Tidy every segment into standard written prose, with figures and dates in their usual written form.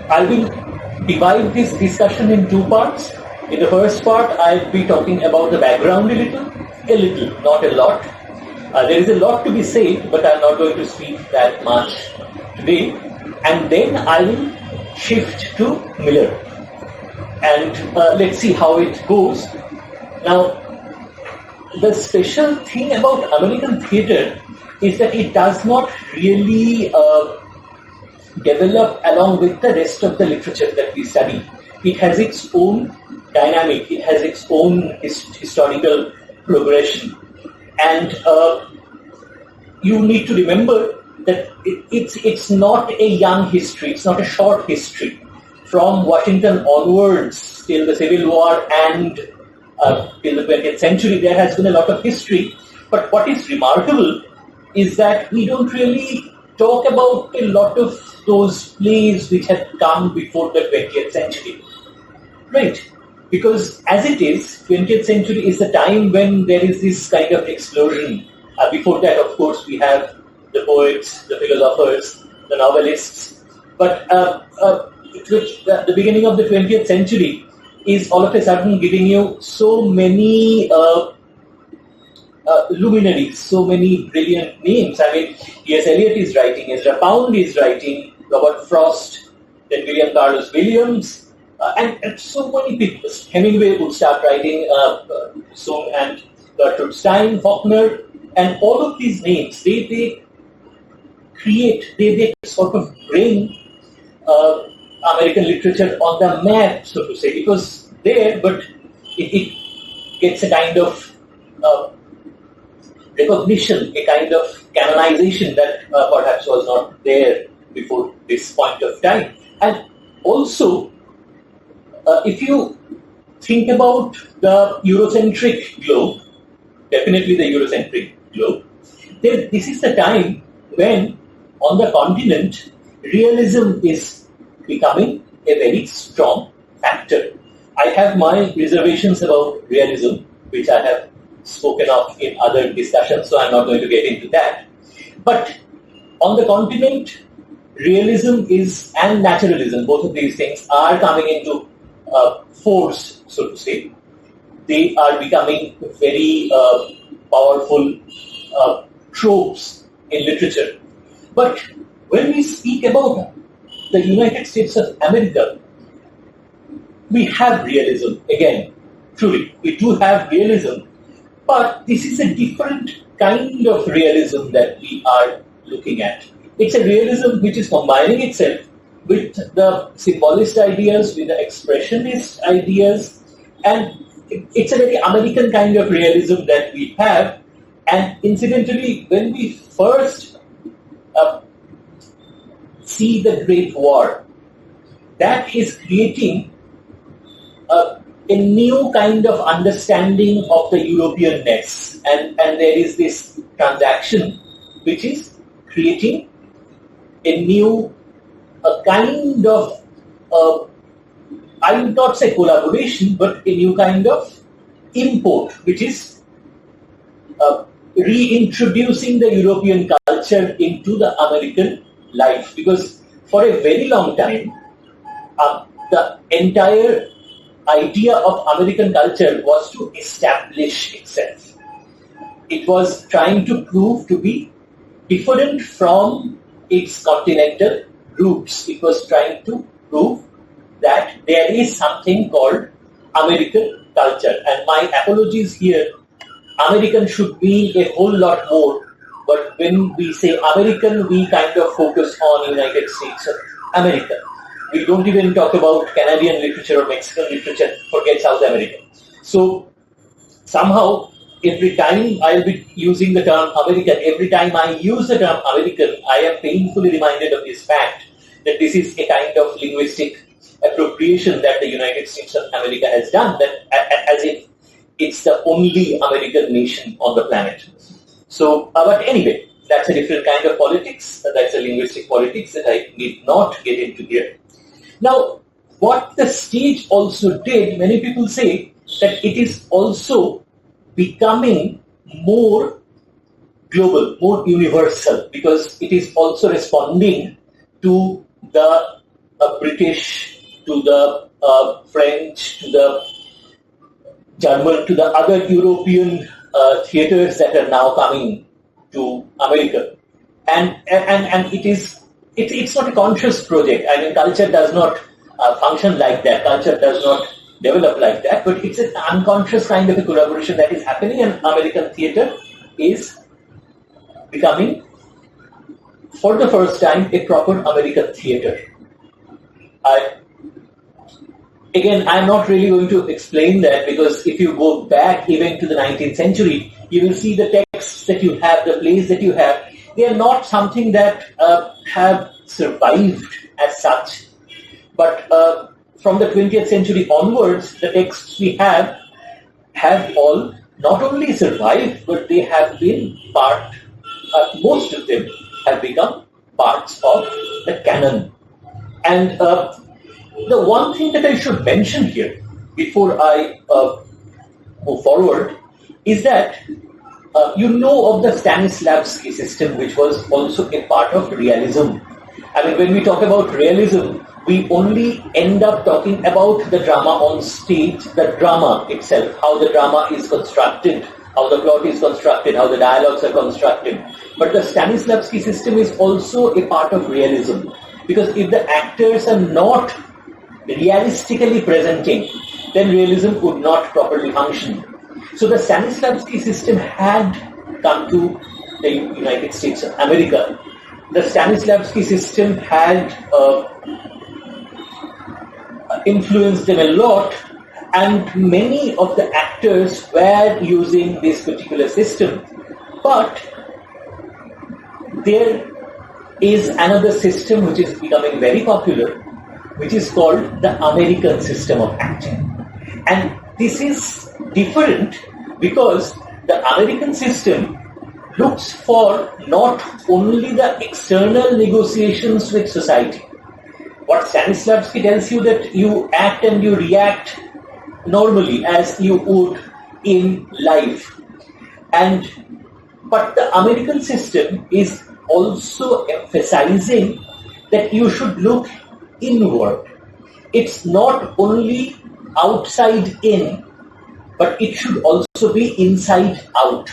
I will divide this discussion in two parts. In the first part, I'll be talking about the background a little, not a lot. There is a lot to be said, but I'm not going to speak that much today. And then I will shift to Miller. And let's see how it goes. Now, the special thing about American theatre is that it does not really develop along with the rest of the literature that we study. It has its own dynamic, it has its own historical progression. And you need to remember that it's not a young history, it's not a short history. From Washington onwards till the Civil War and till the 20th century, there has been a lot of history. But what is remarkable is that we don't really talk about a lot of those plays which had come before the 20th century. Right? Because as it is, 20th century is the time when there is this kind of explosion. Before that, of course, we have the poets, the philosophers, the novelists. But the beginning of the 20th century is all of a sudden giving you so many luminaries, so many brilliant names. I mean, T.S. Eliot is writing, Ezra Pound is writing, Robert Frost, then William Carlos Williams, and so many people. Hemingway would start writing soon, and Gertrude Stein, Faulkner, and all of these names, they sort of bring American literature on the map, so to say. It was there, but it gets a kind of recognition, a kind of canonization that perhaps was not there before this point of time. And also, if you think about the Eurocentric Globe, definitely the Eurocentric Globe, then this is the time when on the continent, realism is becoming a very strong factor. I have my reservations about realism, which I have spoken of in other discussions, so I'm not going to get into that. But on the continent, realism and naturalism, both of these things are coming into force, so to say. They are becoming very powerful tropes in literature. But when we speak about the United States of America, we have realism. Again, truly, we do have realism, but this is a different kind of realism that we are looking at. It's a realism which is combining itself with the symbolist ideas, with the expressionist ideas, and it's a very American kind of realism that we have. And incidentally, when we first see the Great War, that is creating a new kind of understanding of the Europeanness, and there is this transaction which is creating a kind of I would not say collaboration, but a new kind of import, which is reintroducing the European culture into the American life. Because for a very long time, the entire idea of American culture was to establish itself. It was trying to prove to be different from its continental roots. It was trying to prove that there is something called American culture. And my apologies here, American should mean a whole lot more. But when we say American, we kind of focus on United States of America. We don't even talk about Canadian literature or Mexican literature, forget South American. So somehow, every time I'll be using the term American, every time I use the term American, I am painfully reminded of this fact that this is a kind of linguistic appropriation that the United States of America has done, that as if it's the only American nation on the planet. So, but anyway, that's a different kind of politics. That's a linguistic politics that I need not get into here. Now, what the stage also did, many people say that it is also becoming more global, more universal, because it is also responding to the British to the French to the German to the other European theaters that are now coming to America, and it's not a conscious project. I mean, culture does not function like that. Culture does not develop like that. But it's an unconscious kind of a collaboration that is happening, and American theater is becoming, for the first time, a proper American theater. Again, I'm not really going to explain that, because if you go back even to the 19th century, you will see the texts that you have, the plays that you have, they are not something that have survived as such. But from the 20th century onwards, the texts we have all not only survived, but they have been most of them have become parts of the canon. And the one thing that I should mention here before I move forward is that you know of the Stanislavski system, which was also a part of realism. I mean, when we talk about realism, we only end up talking about the drama on stage, the drama itself, how the drama is constructed, how the plot is constructed, how the dialogues are constructed. But the Stanislavski system is also a part of realism, because if the actors are not realistically presenting, then realism would not properly function. So the Stanislavski system had come to the United States of America. The Stanislavski system had influenced them a lot, and many of the actors were using this particular system. But there is another system which is becoming very popular, which is called the American system of acting. And this is different because the American system looks for not only the external negotiations with society. What Stanislavski tells you, that you act and you react normally as you would in life. But the American system is also emphasizing that you should look inward. It's not only outside in, but it should also be inside out.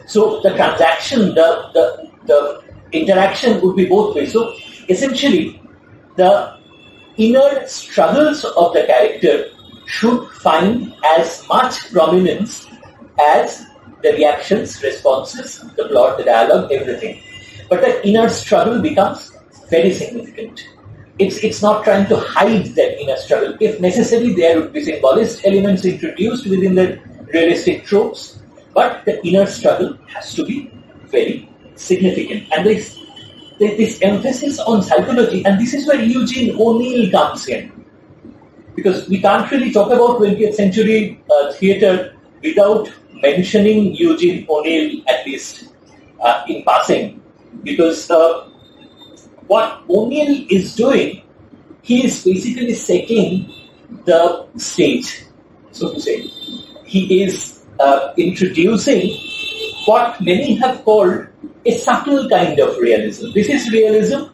So the transaction, the interaction would be both ways. So essentially, the inner struggles of the character should find as much prominence as the reactions, responses, the plot, the dialogue, everything. But the inner struggle becomes very significant. It's not trying to hide that inner struggle. If necessary, there would be symbolist elements introduced within the realistic tropes, but the inner struggle has to be very significant. And this emphasis on psychology, and this is where Eugene O'Neill comes in. Because we can't really talk about 20th century theatre without mentioning Eugene O'Neill, at least in passing. Because what O'Neill is doing, he is basically setting the stage, so to say. He is introducing what many have called a subtle kind of realism. This is realism,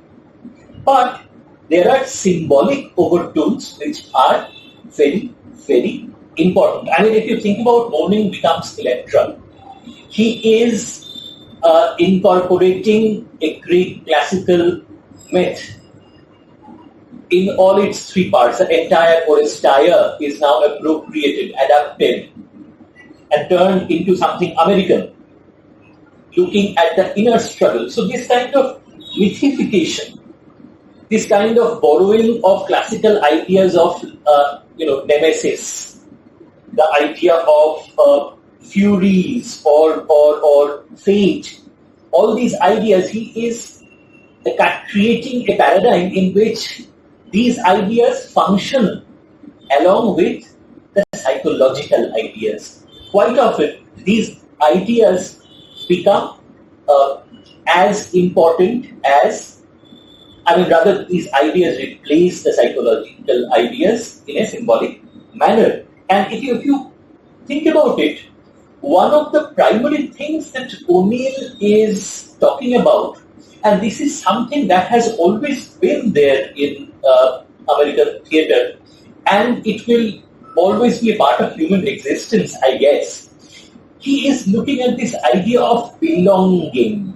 but there are symbolic overtones which are very, very important. I mean, if you think about Mourning becomes Electra, he is incorporating a Greek classical myth in all its three parts. The entire Oresteia is now appropriated, adapted, and turned into something American, looking at the inner struggle. So this kind of mythification, this kind of borrowing of classical ideas of nemesis, the idea of furies or fate, all these ideas, he is creating a paradigm in which these ideas function along with the psychological ideas. Quite often, these ideas become as important as, these ideas replace the psychological ideas in a symbolic manner. And if you think about it, one of the primary things that O'Neill is talking about, and this is something that has always been there in American theatre, and it will always be a part of human existence, I guess. He is looking at this idea of belonging.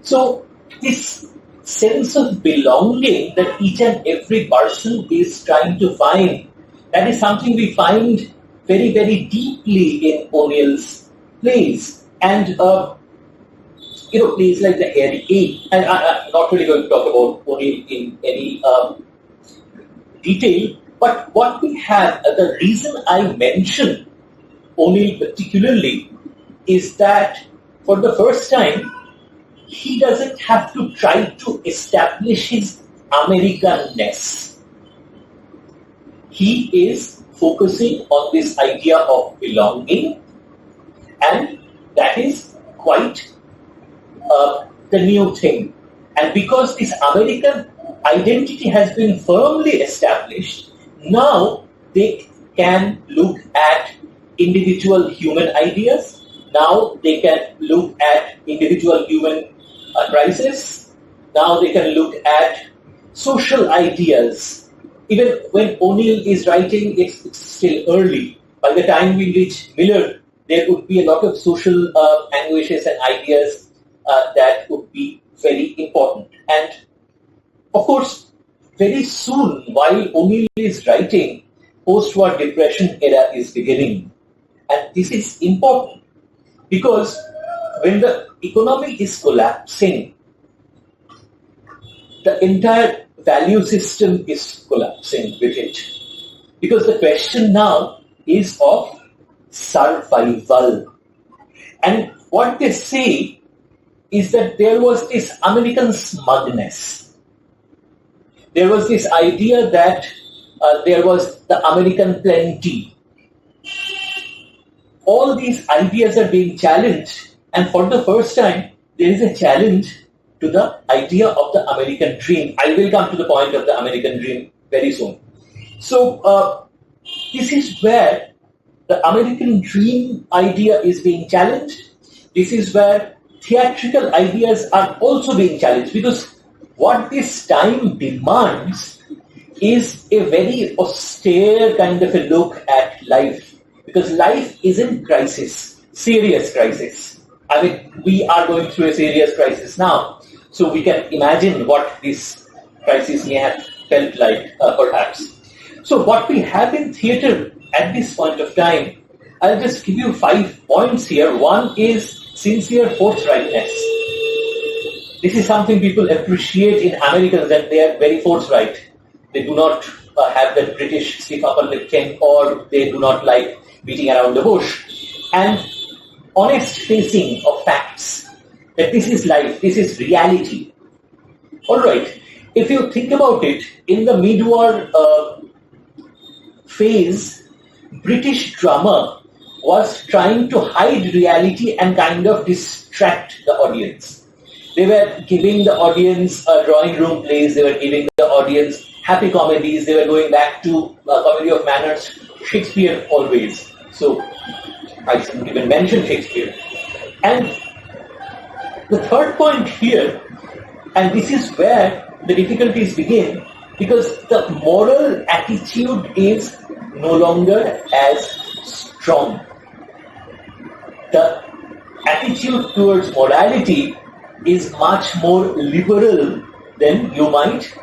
So this sense of belonging that each and every person is trying to find, that is something we find very, very deeply in O'Neill's plays. And plays like The Hairy Ape, and I'm not really going to talk about O'Neill in any detail, but what we have, the reason I mention O'Neill particularly is that for the first time, he doesn't have to try to establish his Americanness. He is focusing on this idea of belonging, and that is quite the new thing. And because this American identity has been firmly established, now they can look at individual human ideas. Now they can look at individual human crises. Now they can look at social ideas. Even when O'Neill is writing, it's still early. By the time we reach Miller, there would be a lot of social anguishes and ideas that would be very important. And of course, very soon, while O'Neill is writing, post-war depression era is beginning. And this is important because when the economy is collapsing, the entire value system is collapsing with it. Because the question now is of survival. And what they say is that there was this American smugness. There was this idea that there was the American plenty. All these ideas are being challenged, and for the first time, there is a challenge to the idea of the American dream. I will come to the point of the American dream very soon. So, this is where the American dream idea is being challenged. This is where theatrical ideas are also being challenged, because what this time demands is a very austere kind of a look at life. Because life is in crisis, serious crisis. I mean, we are going through a serious crisis now. So we can imagine what this crisis may have felt like, perhaps. So what we have in theatre at this point of time, I'll just give you 5 points here. One is sincere forthrightness. This is something people appreciate in Americans, that they are very forthright. They do not have that British stiff upper lip thing, or they do not like beating around the bush. And honest facing of facts, that this is life, this is reality. Alright, if you think about it, in the mid-war phase, British drama was trying to hide reality and kind of distract the audience. They were giving the audience drawing room plays, they were giving the audience happy comedies, they were going back to comedy of manners, Shakespeare always. So, I shouldn't even mention Shakespeare. And the third point here, and this is where the difficulties begin, because the moral attitude is no longer as strong. The attitude towards morality is much more liberal than you might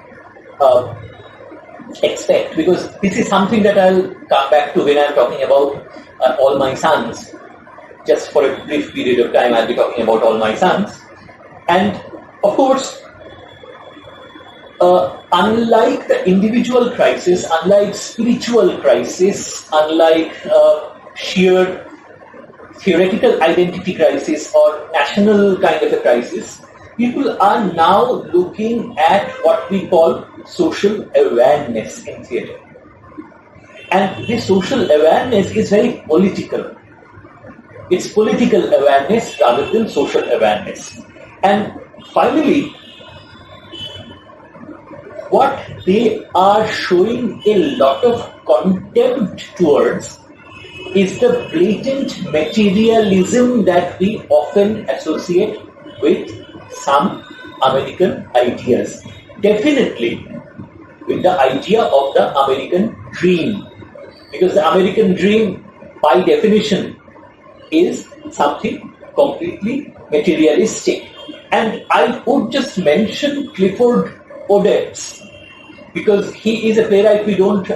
expect, because this is something that I'll come back to when I'm talking about All My Sons. Just for a brief period of time, I'll be talking about All My Sons. And of course, unlike the individual crisis, unlike spiritual crisis, unlike sheer theoretical identity crisis or national kind of a crisis, people are now looking at what we call social awareness in theatre. And this social awareness is very political. It's political awareness rather than social awareness. And finally, what they are showing a lot of contempt towards is the blatant materialism that we often associate with some American ideas. Definitely, with the idea of the American dream. Because the American dream, by definition, is something completely materialistic. And I would just mention Clifford Odets, because he is a playwright we don't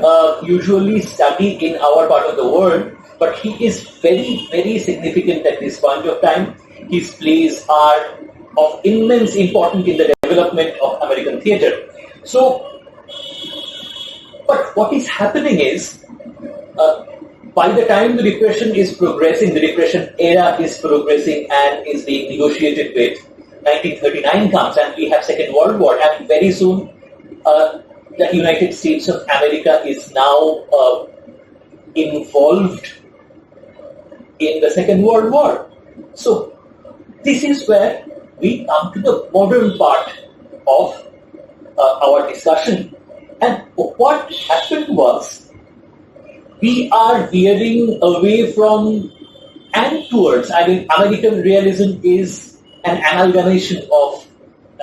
usually study in our part of the world, but he is very, very significant at this point of time. His plays are of immense importance in the development of American theatre. So, but what is happening is, by the time the Depression is progressing, the Depression era is progressing and is being negotiated with, 1939 comes and we have Second World War, and very soon the United States of America is now involved in the Second World War. So this is where we come to the modern part of our discussion. And what happened was, we are veering away from and towards, I mean, American realism is an amalgamation of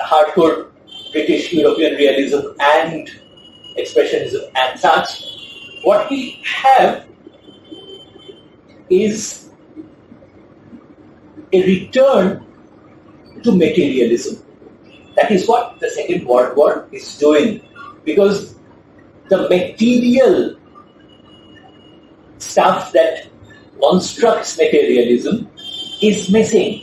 hardcore British European realism and expressionism and such. What we have is a return to materialism. That is what the Second World War is doing, because the material stuff that constructs materialism is missing.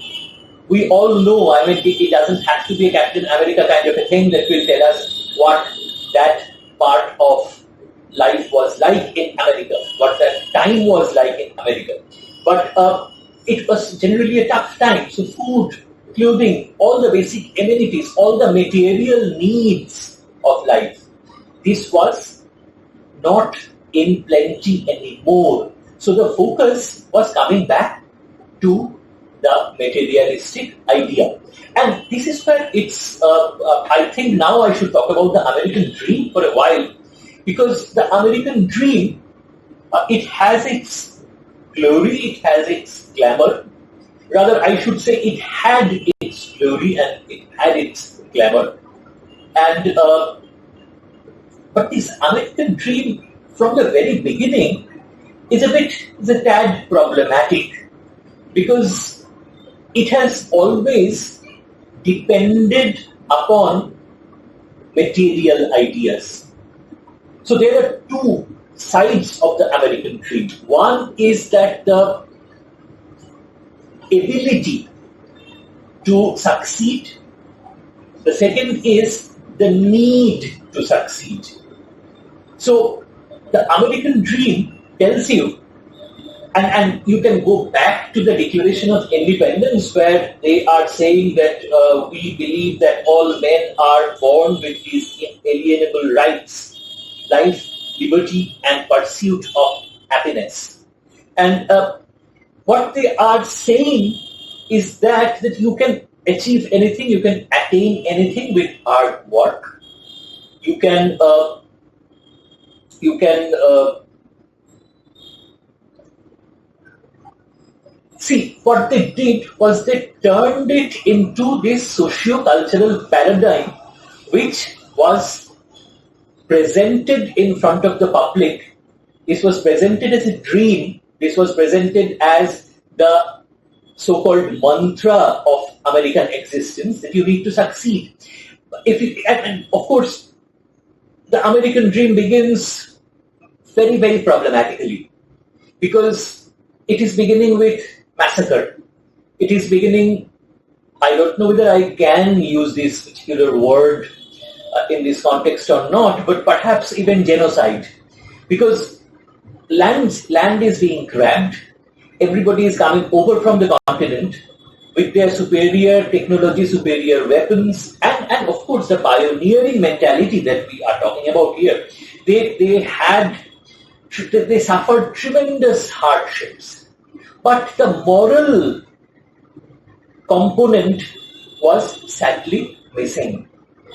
We all know, I mean, it doesn't have to be a Captain America kind of a thing that will tell us what that part of life was like in America, what that time was like in America. But it was generally a tough time. So food, clothing, all the basic amenities, all the material needs of life, this was not in plenty anymore. So the focus was coming back to the materialistic idea. And this is where it's, I think now I should talk about the American dream for a while, because the American dream, it has its glory, it has its glamour. Rather, I should say it had its glory and it had its glamour. And but this American dream, from the very beginning, is a tad problematic, because it has always depended upon material ideas. So there are two sides of the American dream. One is that the ability to succeed. The second is the need to succeed. So the American dream tells you, and you can go back to the Declaration of Independence, where they are saying that we believe that all men are born with these inalienable rights: life, liberty, and pursuit of happiness. And what they are saying is that you can achieve anything, you can attain anything with hard work. You can see, what they did was they turned it into this socio-cultural paradigm which was presented in front of the public. This was presented as a dream. This was presented as the so-called mantra of American existence, that you need to succeed. And of course, the American dream begins very, very problematically, because it is beginning with massacre. It is beginning, I don't know whether I can use this particular word in this context or not, but perhaps even genocide. Because land is being grabbed, everybody is coming over from the continent with their superior technology, superior weapons, and of course the pioneering mentality that we are talking about here. They suffered tremendous hardships. But the moral component was sadly missing,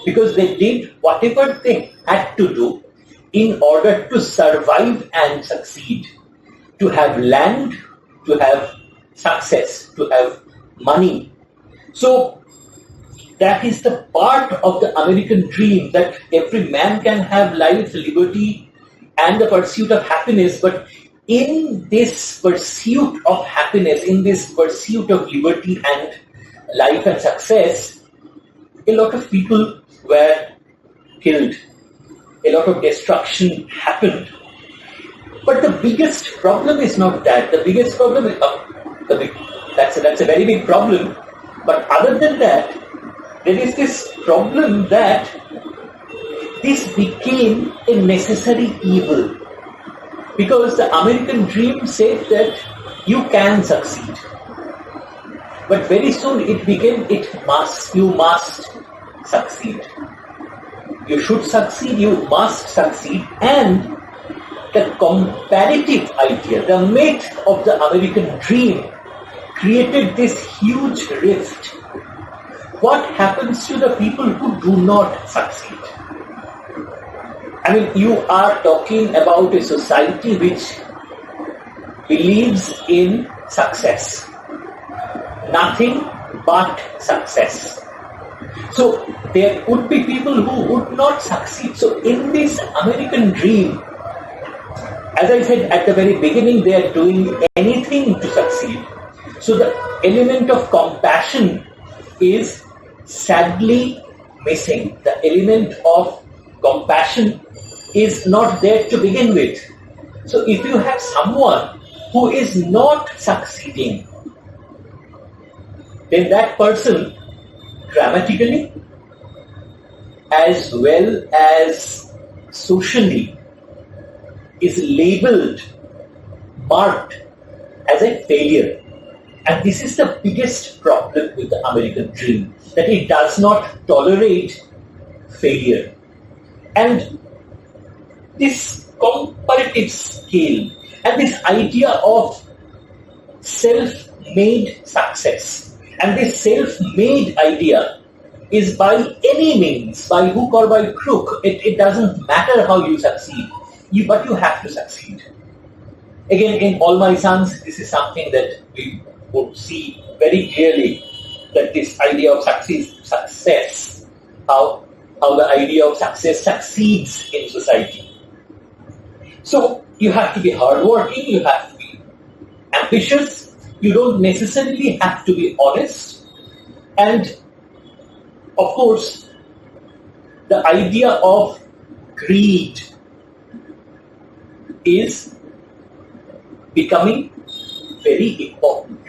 because they did whatever they had to do in order to survive and succeed, to have land, to have success, to have money. So that is the part of the American dream, that every man can have life, liberty, and the pursuit of happiness. But in this pursuit of happiness, in this pursuit of liberty and life and success, a lot of people were killed. A lot of destruction happened. But the biggest problem is not that. The biggest problem is that's a very big problem. But other than that, there is this problem that this became a necessary evil. Because the American dream said that you can succeed. But very soon it became you must succeed. You should succeed, you must succeed. And the comparative idea, the myth of the American dream created this huge rift. What happens to the people who do not succeed? I mean, you are talking about a society which believes in success. Nothing but success. So there would be people who would not succeed. So in this American dream, as I said at the very beginning, they are doing anything to succeed. So the element of compassion is sadly missing. The element of compassion is not there to begin with. So if you have someone who is not succeeding, then that person grammatically as well as socially is labeled, marked as a failure. And this is the biggest problem with the American dream, that it does not tolerate failure. And this comparative scale and this idea of self-made success, and this self-made idea is by any means, by hook or by crook, it doesn't matter how you succeed, but you have to succeed. Again, in All My Sons, this is something that we would see very clearly, that this idea of success, how the idea of success succeeds in society. So you have to be hardworking, you have to be ambitious, you don't necessarily have to be honest, and of course the idea of greed is becoming very important.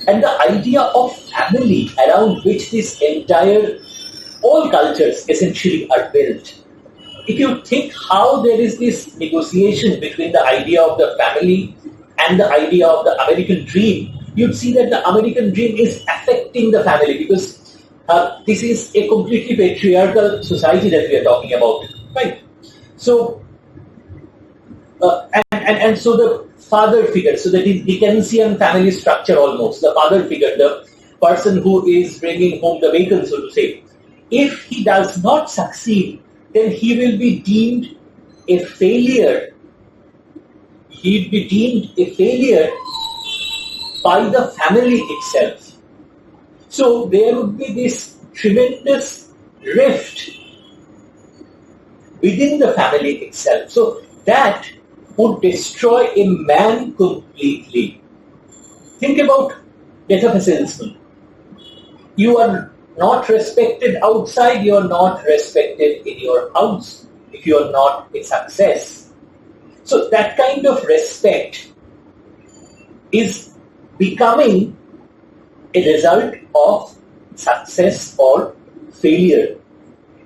And the idea of family around which all cultures essentially are built. If you think how there is this negotiation between the idea of the family and the idea of the American dream, you'd see that the American dream is affecting the family, because this is a completely patriarchal society that we are talking about, right? So, and so the father figure, so the Dickensian family structure almost, the father figure, the person who is bringing home the bacon, so to say, if he does not succeed, then he will be deemed a failure. He'd be deemed a failure by the family itself. So there would be this tremendous rift within the family itself. So that would destroy a man completely. Think about Death of a Salesman. You are not respected outside, you are not respected in your house if you are not a success. So that kind of respect is becoming a result of success or failure.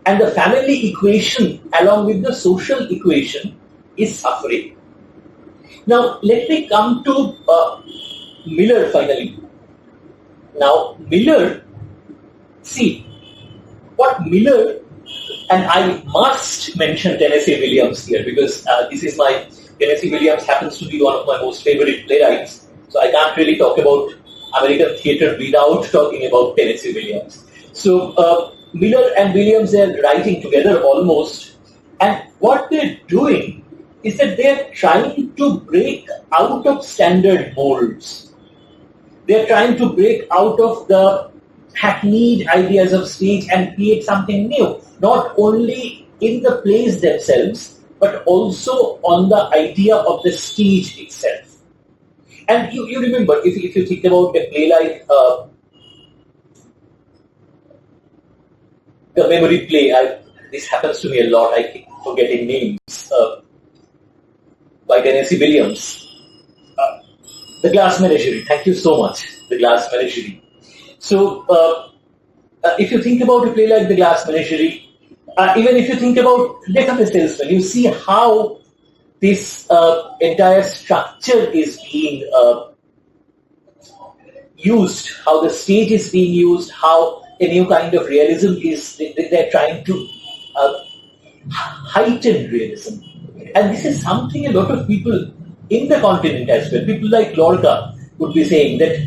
And the family equation along with the social equation is suffering. Now let me come to Miller finally. Now Miller, see, what Miller, and I must mention Tennessee Williams here, because Tennessee Williams happens to be one of my most favorite playwrights, so I can't really talk about American theatre without talking about Tennessee Williams. So Miller and Williams, they're writing together almost, and what they're doing is that they're trying to break out of standard molds. They're trying to break out of the hackneyed ideas of stage and create something new, not only in the plays themselves, but also on the idea of the stage itself. And you remember, if you think about a play like the memory play, this happens to me a lot, I keep forgetting names, by Tennessee Williams. The Glass Menagerie, thank you so much, The Glass Menagerie. So, if you think about a play like The Glass Menagerie, even if you think about Death of a Salesman, you see how this entire structure is being used, how the stage is being used, how a new kind of realism is, they're trying to heighten realism. And this is something a lot of people in the continent as well, people like Lorca would be saying that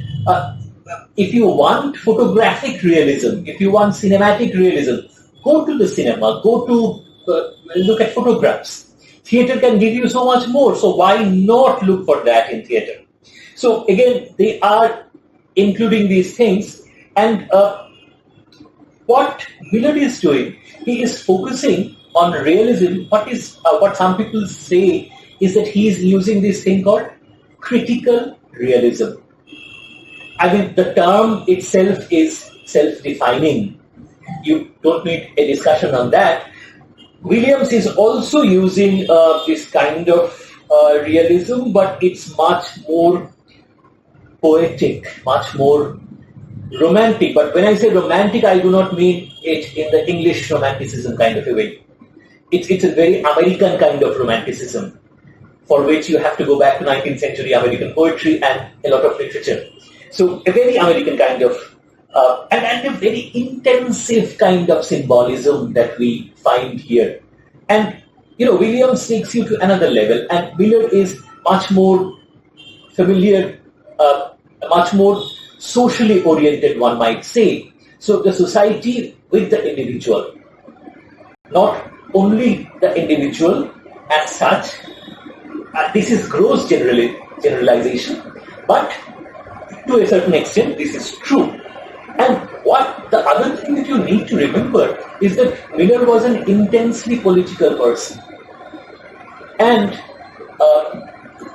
if you want photographic realism, if you want cinematic realism, go to the cinema, go to look at photographs. Theatre can give you so much more, so why not look for that in theatre? So again, they are including these things, and what Miller is doing, he is focusing on realism. What some people say is that he is using this thing called critical realism. I mean, the term itself is self-defining. You don't need a discussion on that. Williams is also using this kind of realism, but it's much more poetic, much more romantic. But when I say romantic, I do not mean it in the English romanticism kind of a way. It's a very American kind of romanticism, for which you have to go back to 19th century American poetry and a lot of literature. So a very American kind of, and a very intensive kind of symbolism that we find here. And, Williams takes you to another level, and Miller is much more familiar, much more socially oriented, one might say. So the society with the individual, not only the individual as such. This is gross generalization, but to a certain extent this is true. And what the other thing that you need to remember is that Miller was an intensely political person. And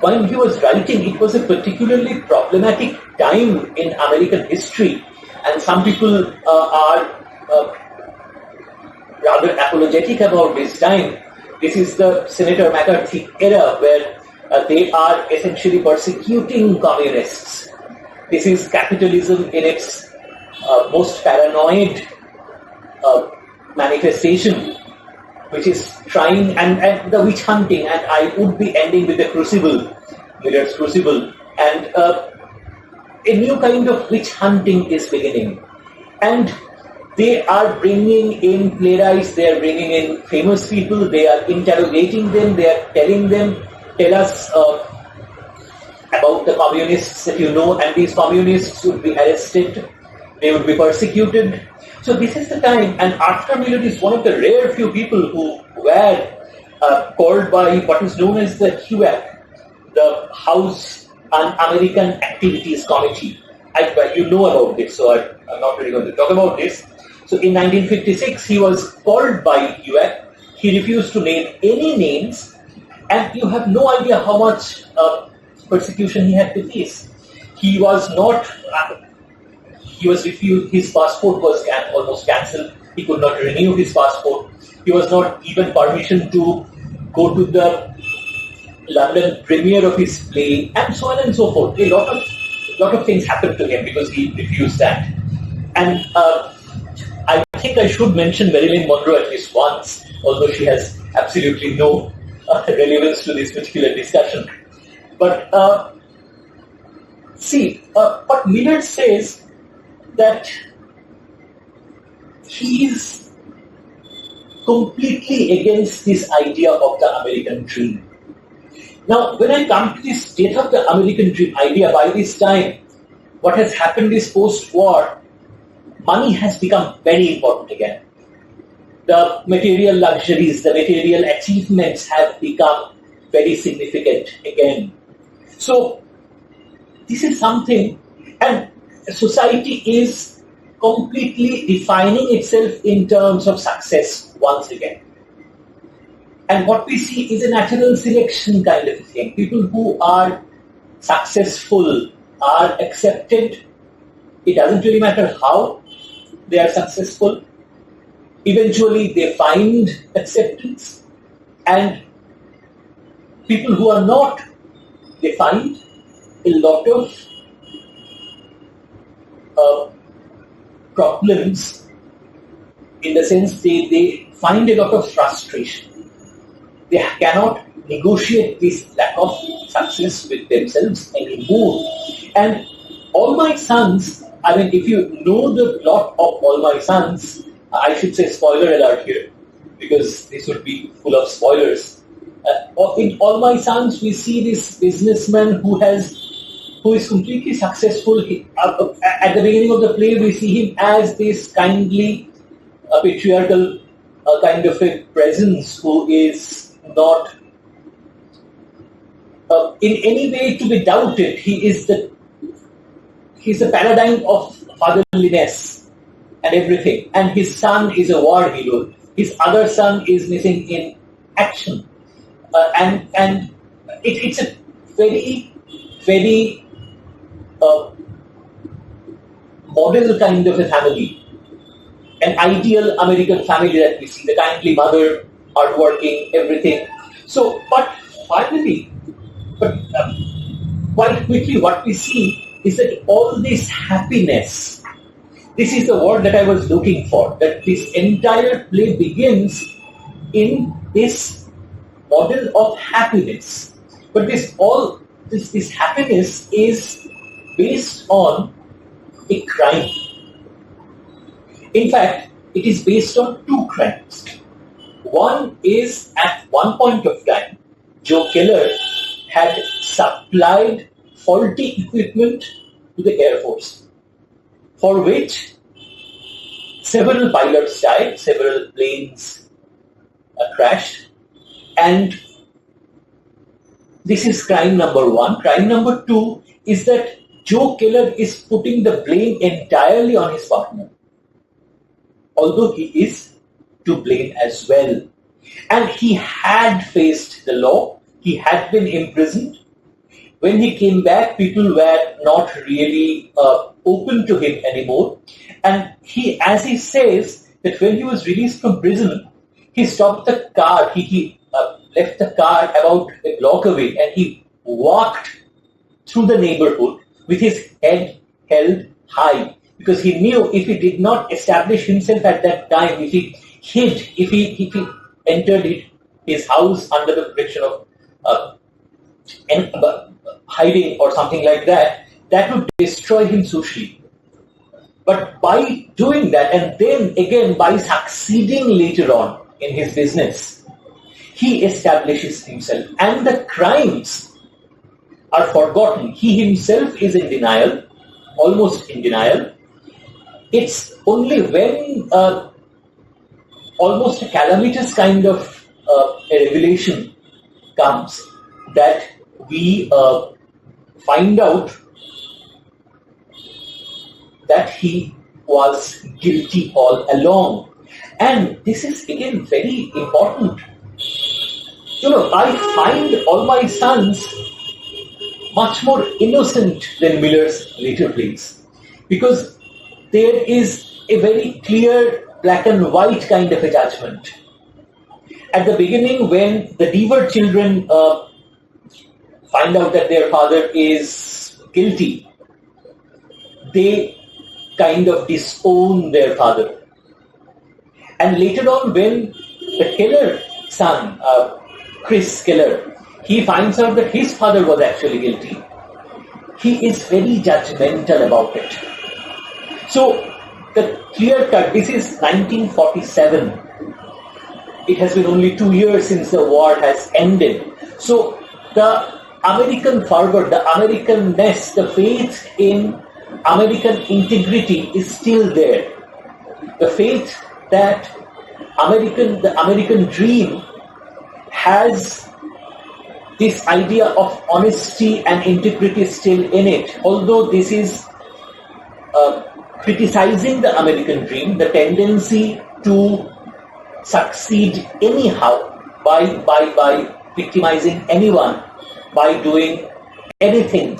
when he was writing, it was a particularly problematic time in American history. And some people are rather apologetic about this time. This is the Senator McCarthy era, where they are essentially persecuting communists. This is capitalism in its most paranoid manifestation, which is trying, and the witch hunting, and I would be ending with the Crucible, Miller's Crucible, and a new kind of witch hunting is beginning. And they are bringing in playwrights, they are bringing in famous people, they are interrogating them, they are telling them, tell us about the communists that you know, and these communists would be arrested, they would be persecuted. So this is the time, and Arthur Miller is one of the rare few people who were called by what is known as the HUAC, the House Un-American Activities Committee. You know about this, so I'm not really going to talk about this. So in 1956, he was called by HUAC. He refused to name any names, and you have no idea how much persecution he had to face. He was not... He was refused, his passport was almost cancelled, he could not renew his passport, he was not given permission to go to the London premiere of his play, and so on and so forth. A lot of things happened to him because he refused that. And I think I should mention Marilyn Monroe at least once, although she has absolutely no relevance to this particular discussion. But what Miller says, that he is completely against this idea of the American dream. Now, when I come to this death of the American dream idea, by this time, what has happened is post-war, money has become very important again. The material luxuries, the material achievements have become very significant again. So, this is something, and society is completely defining itself in terms of success once again. And what we see is a natural selection kind of thing. People who are successful are accepted. It doesn't really matter how they are successful. Eventually they find acceptance. And people who are not, they find a lot of problems, in the sense they find a lot of frustration. They cannot negotiate this lack of success with themselves anymore. And All My Sons, I mean, if you know the plot of All My Sons, I should say spoiler alert here, because this would be full of spoilers. In All My Sons, we see this businessman who is completely successful. At the beginning of the play, we see him as this kindly, patriarchal kind of a presence who is not in any way to be doubted. He's the paradigm of fatherliness and everything. And his son is a war hero. His other son is missing in action. And it's a very, very model kind of a family. An ideal American family that we see. The kindly mother, hardworking, everything. So, but finally, quite quickly what we see is that all this happiness, this is the word that I was looking for, that this entire play begins in this model of happiness. But this happiness is based on a crime. In fact, it is based on two crimes. One is, at one point of time, Joe Keller had supplied faulty equipment to the Air Force, for which several pilots died, several planes crashed, and this is crime number one. Crime number two is that Joe Keller is putting the blame entirely on his partner, although he is to blame as well. And he had faced the law, he had been imprisoned. When he came back, people were not really open to him anymore. And he, as he says, that when he was released from prison, he stopped the car, he left the car about a block away, and he walked through the neighborhood with his head held high, because he knew if he did not establish himself at that time, if he hid, if he entered his house under the protection of hiding or something like that, that would destroy him socially. But by doing that, and then again by succeeding later on in his business, he establishes himself, and the crimes are forgotten. He himself is in denial, almost in denial. It's only when almost a calamitous kind of a revelation comes that we find out that he was guilty all along. And this is again very important. I find All My Sons much more innocent than Miller's later plays, because there is a very clear black and white kind of a judgment. At the beginning, when the Deaver children find out that their father is guilty, they kind of disown their father. And later on, when the Keller son, Chris Keller, he finds out that his father was actually guilty, he is very judgmental about it. So, the clear cut, this is 1947. It has been only 2 years since the war has ended. So, the American fervor, the Americanness, the faith in American integrity is still there. The faith that the American dream has this idea of honesty and integrity still in it. Although this is criticizing the American dream, the tendency to succeed anyhow by victimizing anyone, by doing anything.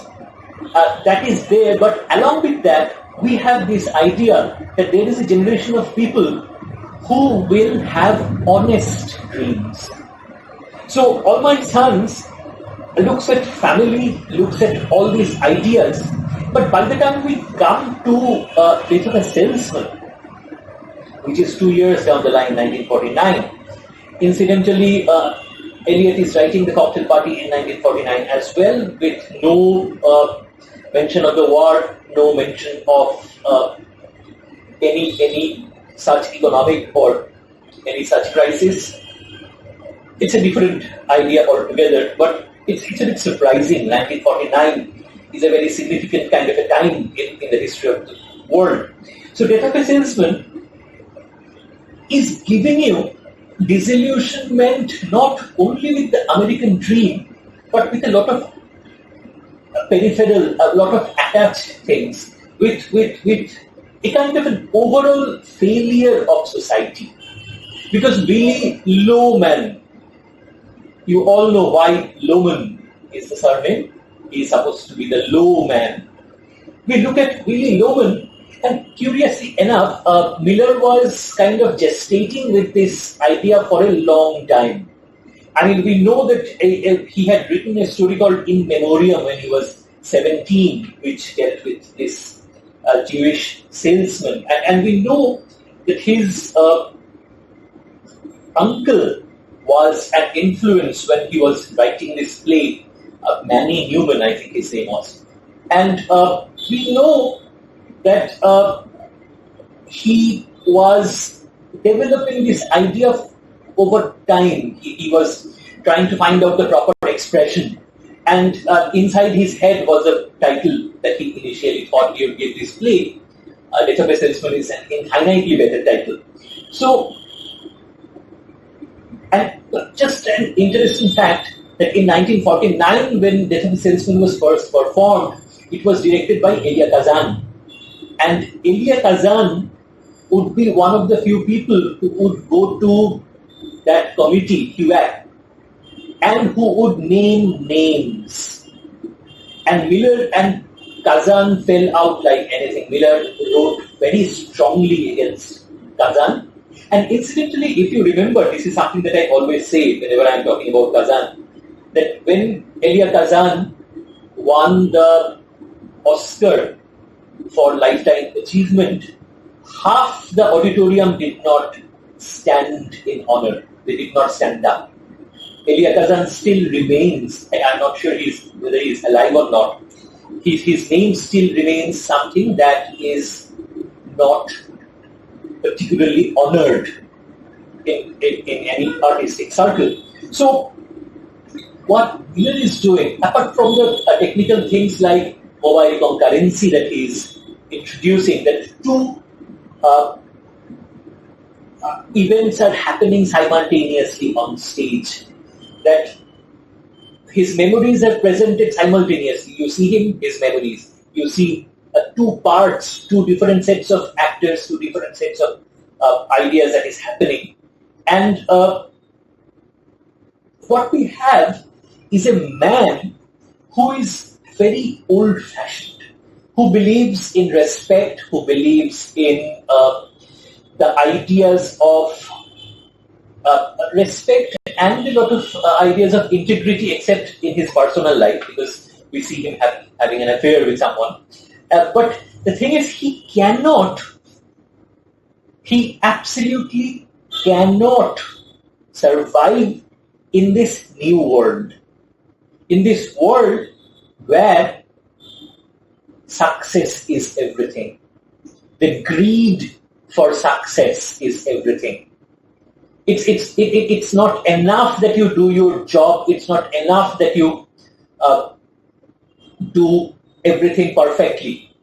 That is there, but along with that, we have this idea that there is a generation of people who will have honest dreams. So all my sons looks at family, looks at all these ideas, but by the time we come to Death of a Salesman, which is 2 years down the line, 1949, incidentally, Eliot is writing The Cocktail Party in 1949 as well, with no mention of the war, no mention of any such economic or any such crisis. It's a different idea altogether, but it's a bit surprising. 1949 is a very significant kind of a time in the history of the world. So Death of a Salesman is giving you disillusionment not only with the American dream, but with a lot of peripheral, a lot of attached things, with a kind of an overall failure of society. Because Willy Loman, you all know why Loman is the surname. He is supposed to be the low man. We look at Willy Loman, and curiously enough, Miller was kind of gestating with this idea for a long time. I mean, we know that he had written a story called In Memoriam when he was 17, which dealt with this Jewish salesman. And we know that his uncle was an influence when he was writing this play, Manny Newman, I think his name was. And we know that he was developing this idea over time. He was trying to find out the proper expression. And inside his head was a title that he initially thought he would give this play. Death of a Salesman is an infinitely better title. So, and just an interesting fact that in 1949, when Death of a Salesman was first performed, it was directed by Elia Kazan. And Elia Kazan would be one of the few people who would go to that committee, HUAC, and who would name names. And Miller and Kazan fell out like anything. Miller wrote very strongly against Kazan. And incidentally, if you remember, this is something that I always say whenever I am talking about Kazan, that when Elia Kazan won the Oscar for Lifetime Achievement, half the auditorium did not stand in honor. They did not stand up. Elia Kazan still remains, I'm not sure whether he is alive or not. His name still remains something that is not particularly honored in any artistic circle. So, what Miller is doing, apart from the technical things like mobile concurrency that he is introducing, that two events are happening simultaneously on stage, that his memories are presented simultaneously. You see him, his memories. You see two parts, two different sets of actors, two different sets of ideas that is happening. And what we have is a man who is very old-fashioned, who believes in respect, who believes in the ideas of respect and a lot of ideas of integrity, except in his personal life, because we see him having an affair with someone. But the thing is, he absolutely cannot survive in this new world. In this world where success is everything. The greed for success is everything. It's not enough that you do your job. It's not enough that you do everything perfectly.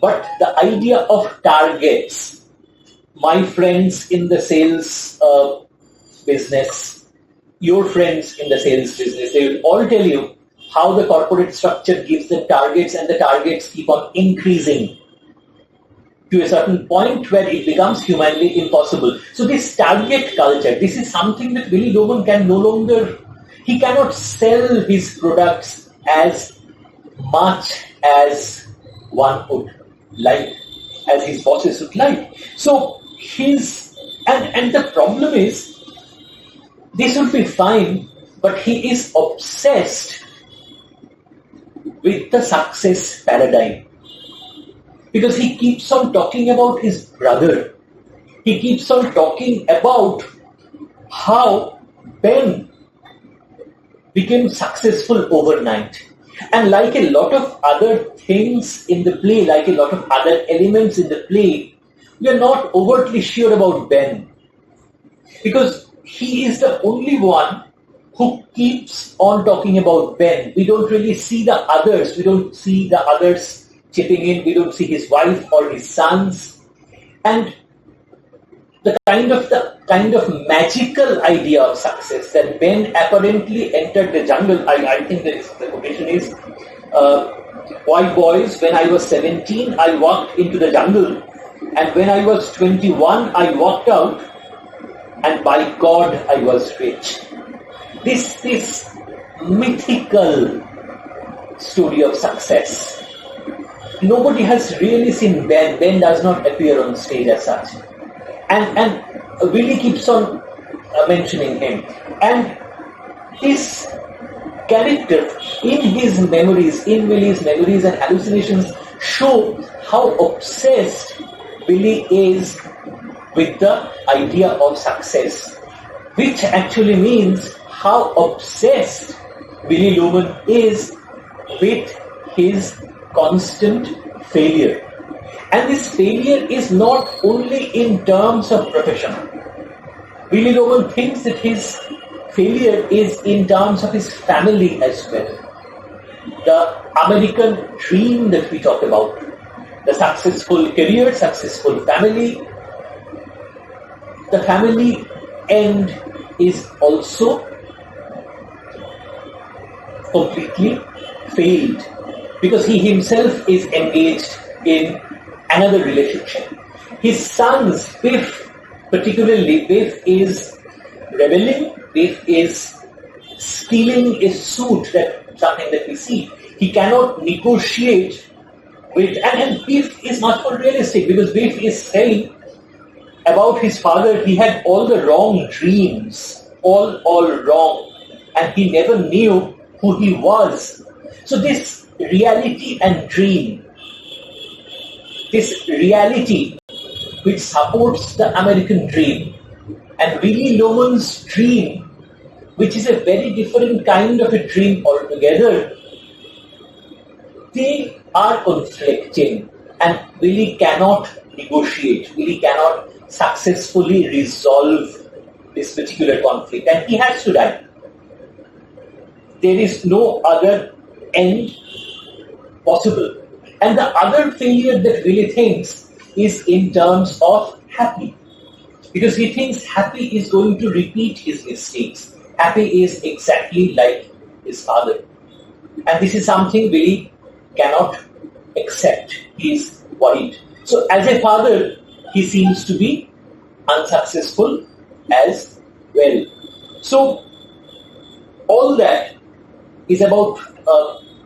But the idea of targets, my friends in the sales business, your friends in the sales business, they will all tell you how the corporate structure gives them targets, and the targets keep on increasing. to a certain point where it becomes humanly impossible. So this target culture, this is something that Willy Loman can no longer, he cannot sell his products as much as one would like, as his bosses would like. So and the problem is, this would be fine, but he is obsessed with the success paradigm. Because he keeps on talking about his brother. He keeps on talking about how Ben became successful overnight. And like a lot of other things in the play, like a lot of other elements in the play, we are not overtly sure about Ben. Because he is the only one who keeps on talking about Ben. We don't really see the others. We don't see the others chipping in. We don't see his wife or his sons. And the kind of magical idea of success that Ben apparently entered the jungle. I think that the quotation is, "White boys, when I was 17, I walked into the jungle. And when I was 21, I walked out. And by God, I was rich." This mythical story of success. Nobody has really seen Ben. Ben does not appear on stage as such. And Willie keeps on mentioning him. And this character, in his memories, in Willie's memories and hallucinations, show how obsessed Willie is with the idea of success, which actually means how obsessed Willy Loman is with his constant failure. And this failure is not only in terms of profession. Willy Loman thinks that his failure is in terms of his family as well. The American dream that we talk about, the successful career, successful family, the family end is also completely failed because he himself is engaged in another relationship. His sons, Biff, particularly, Biff is rebelling, Biff is stealing a suit, something that we see. He cannot negotiate with, and Biff is much more realistic because Biff is saying about his father, he had all the wrong dreams, all wrong, and he never knew who he was. So this reality and dream, this reality which supports the American dream, and Willy Loman's dream, which is a very different kind of a dream altogether, they are conflicting, and Willy cannot negotiate, Willy cannot successfully resolve this particular conflict, and he has to die. There is no other end possible. And the other failure that Willy thinks is in terms of Happy, because he thinks Happy is going to repeat his mistakes. Happy is exactly like his father, and this is something Willy cannot accept. He is worried. So as a father, he seems to be unsuccessful as well. So all that is about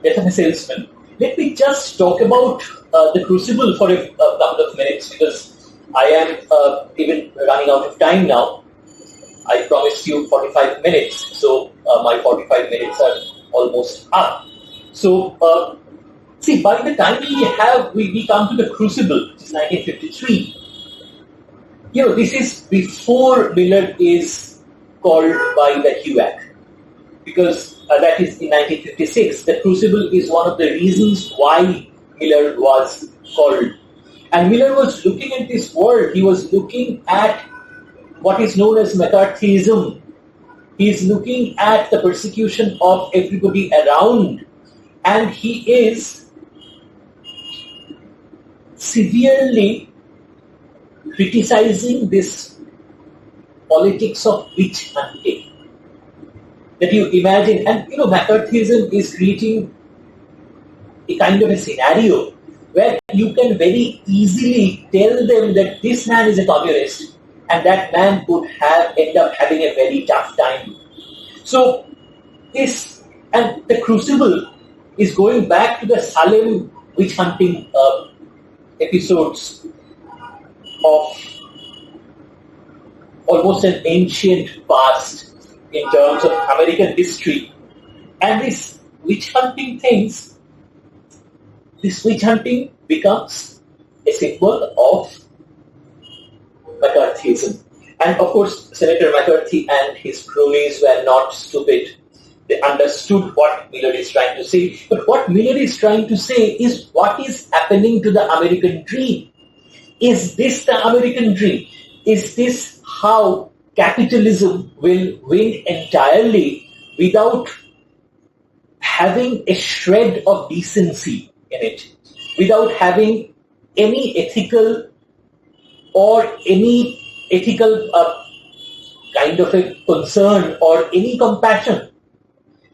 Death of a Salesman. Let me just talk about the Crucible for a couple of minutes, because I am even running out of time now. I promised you 45 minutes, so my 45 minutes are almost up. So see, by the time we come to the Crucible, which is 1953, this is before Miller is called by the HUAC, because that is in 1956. The Crucible is one of the reasons why Miller was called. And Miller was looking at this world. He was looking at what is known as McCarthyism. He is looking at the persecution of everybody around, and he is severely criticizing this politics of witch hunting that you imagine. And McCarthyism is creating a kind of a scenario where you can very easily tell them that this man is a communist and that man could end up having a very tough time. So this, and the Crucible is going back to the Salem witch hunting episodes of almost an ancient past in terms of American history. And this witch hunting becomes a symbol of McCarthyism. And of course, Senator McCarthy and his cronies were not stupid. They understood what Miller is trying to say. But what Miller is trying to say is what is happening to the American dream. Is this the American dream? Is this how capitalism will win entirely without having a shred of decency in it, without having any ethical kind of a concern or any compassion?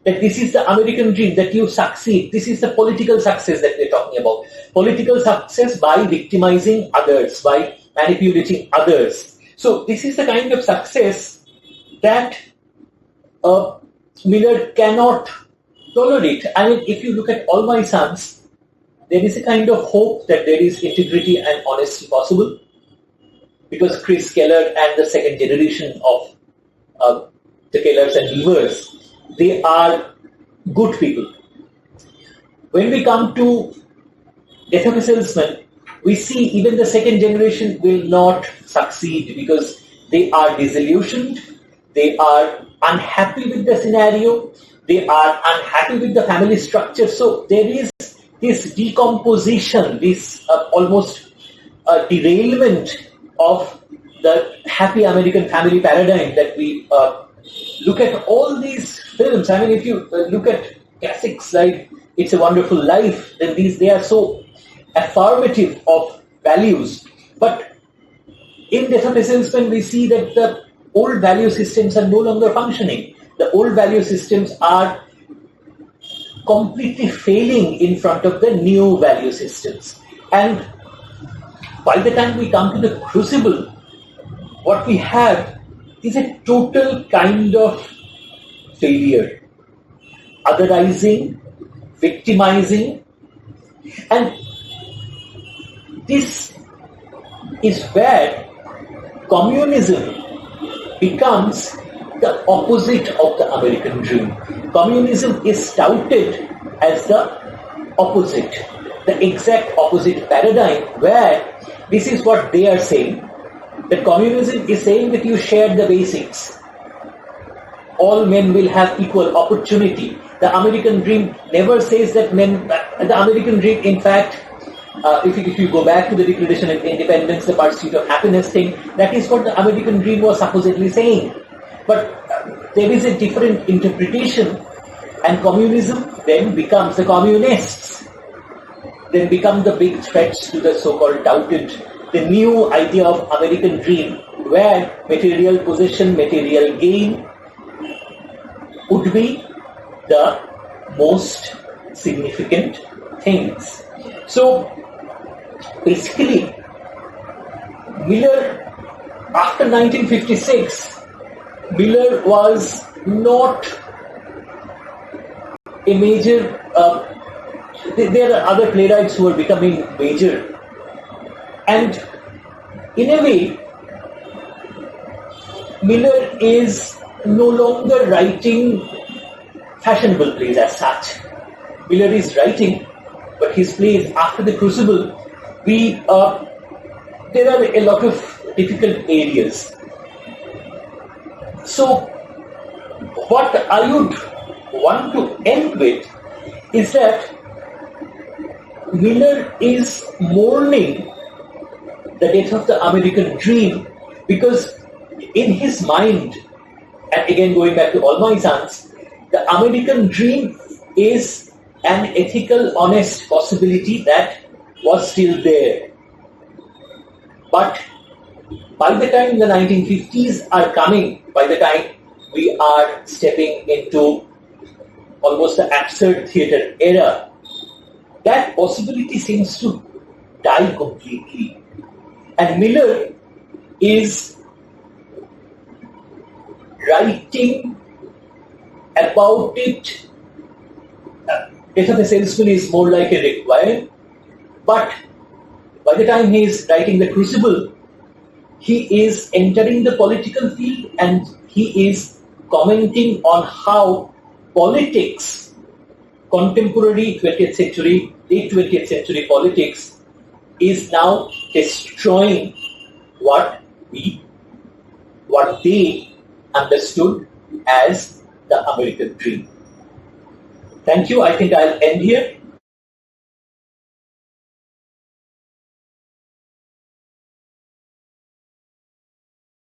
That this is the American dream, that you succeed. This is the political success that we're talking about. Political success by victimizing others, by manipulating others. So this is the kind of success that Miller cannot tolerate. I mean, if you look at All My Sons, there is a kind of hope that there is integrity and honesty possible, because Chris Keller and the second generation of the Kellers and Levers, they are good people. When we come to Death of a Salesman, we see even the second generation will not succeed because they are disillusioned, they are unhappy with the scenario, they are unhappy with the family structure. So there is this decomposition, this almost derailment of the happy American family paradigm that we look at all these films. I mean, if you look at classics like It's a Wonderful Life, then they are so affirmative of values. But in Death of a Salesman, we see that the old value systems are no longer functioning. The old value systems are completely failing in front of the new value systems. And by the time we come to the Crucible, what we have is a total kind of failure. Otherizing, victimizing, and this is where communism becomes the opposite of the American dream. Communism is touted as the opposite, the exact opposite paradigm, where this is what they are saying, that communism is saying that you share the basics. All men will have equal opportunity. The American dream never says that the American dream, in fact, if you go back to the Declaration of Independence, the pursuit of happiness thing, that is what the American dream was supposedly saying. But there is a different interpretation, and communism then becomes, the communists then become the big threats to the so-called touted, the new idea of American dream, where material possession, material gain would be the most significant things. So basically, Miller, after 1956, Miller was not a major, there are other playwrights who are becoming major. And in a way, Miller is no longer writing fashionable plays as such. Miller is writing, but his plays after the Crucible, there are a lot of difficult areas. So what I would want to end with is that Miller is mourning the death of the American dream, because in his mind, and again going back to All My Sons, the American dream is an ethical, honest possibility that was still there. But by the time the 1950s are coming, by the time we are stepping into almost the absurd theatre era, that possibility seems to die completely. And Miller is writing about it. Death of a Salesman is more like a requiem, but by the time he is writing The Crucible, he is entering the political field and he is commenting on how politics, contemporary 20th century, late 20th century politics, is now destroying what they understood as the American dream. Thank you. I think I'll end here.